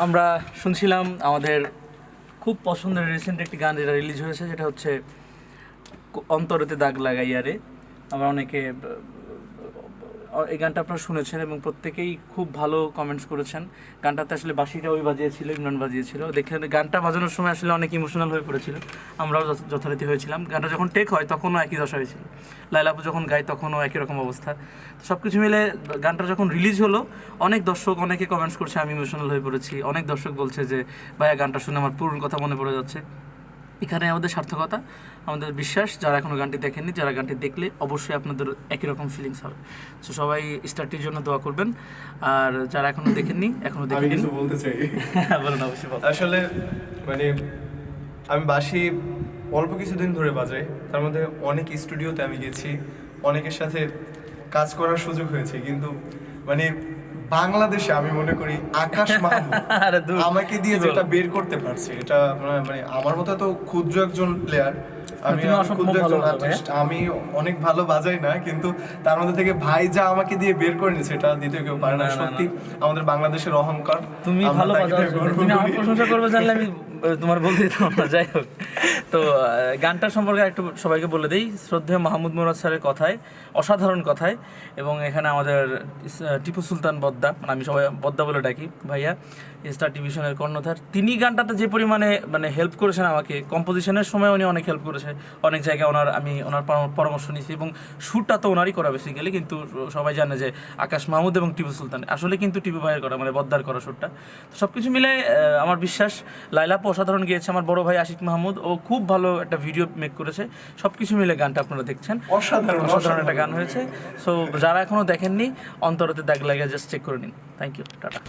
আমরা শুনছিলাম আমাদের খুব পছন্দের রিসেন্ট একটি গান যেটা রিলিজ হয়েছে, যেটা হচ্ছে অন্তরেতে দাগ লাগাইয়ারে। আমরা অনেকে এই গানটা আপনারা শুনেছেন এবং প্রত্যেকেই খুব ভালো কমেন্টস করেছেন। গানটাতে আসলে বাঁশিটা ওই বাজিয়েছিল, ইমরান বাজিয়েছিল। দেখলেন গানটা বাজানোর সময় আসলে অনেক ইমোশনাল হয়ে পড়েছিল, আমরাও যথারীতি হয়েছিলাম। গানটা যখন টেক হয় তখনও একই দশা হয়েছিল, লায়লা আপু যখন গায় তখনও একই রকম অবস্থা। সব কিছু মিলে গানটা যখন রিলিজ হলো, অনেক দর্শক অনেকে কমেন্টস করছে আমি ইমোশনাল হয়ে পড়েছি। অনেক দর্শক বলছে যে ভাইয়া গানটা শুনে আমার পুরনো কথা মনে পড়ে যাচ্ছে। এখানে আমাদের সার্থকতা, আমাদের বিশ্বাস, যারা এখনও গানটি দেখেননি, যারা গানটি দেখলে অবশ্যই আপনাদের একই রকম ফিলিংস হবে। সো সবাই স্টারটির জন্য দোয়া করবেন, আর যারা এখনও দেখেননি এখনও দেখে নিন। বলতে চাই বলুন অবশ্যই। আসলে মানে আমি বাঁশি অল্প কিছুদিন ধরে বাজাই, তার মধ্যে অনেক স্টুডিওতে আমি গেছি, অনেকের সাথে কাজ করার সুযোগ হয়েছে, কিন্তু মানে বাংলাদেশে আমি মনে করি আকাশ মাহমুদ আমাকে দিয়ে যেটা বের করতে পারছে, এটা মানে আমার মতো তো ক্ষুদ্র একজন প্লেয়ার, আমি ক্ষুদ্র একজন আর্টিস্ট, আমি অনেক ভালো বাজাই না, কিন্তু তার মধ্যে থেকে ভাই যা আমাকে দিয়ে বের করে নিয়েছে এটা দ্বিতীয় কেউ পারে না। সত্যি আমাদের বাংলাদেশের অহংকার। তুমি ভালো বাজাও, তুমি আমার প্রশংসা করবে জানলে আমি তোমার বলতে দিতাম না। যাই হোক, তো গানটার সম্পর্কে একটু সবাইকে বলে দিই। শ্রদ্ধেয় মাহমুদ মুরাদ স্যারের কথায়, অসাধারণ কথায়, এবং এখানে আমাদের টিপু সুলতান বদ্দা, মানে আমি সবাই বদ্দা বলে ডাকি, ভাইয়া স্টার টেলিভিশনের কর্ণধার, তিনি গানটাতে যে পরিমাণে মানে হেল্প করেছেন আমাকে, কম্পোজিশনের সময় উনি অনেক হেল্প করেছে, অনেক জায়গায় আমি ওনার পরামর্শ নিয়েছি, এবং শ্যুটটা তো ওনারই করা বেসিক্যালি, কিন্তু সবাই জানে যে আকাশ মাহমুদ এবং টিপু সুলতান, আসলে কিন্তু টিপু ভাইয়ের করা, মানে বদ্দার করা শ্যুটটা। তো সব কিছু মিলে আমার বিশ্বাস লায়লা আপু অসাধারণ গিয়েছে, আমার বড় ভাই আশিক মাহমুদ ও খুব ভালো একটা ভিডিও মেক করেছে। সব কিছু মিলে গানটা আপনারা দেখছেন, অসাধারণ একটা গান হয়েছে। সো যারা এখনও দেখেননি, অন্তরেতে দাগ লাগে জাস্ট চেক করে নিন। Thank you, tata.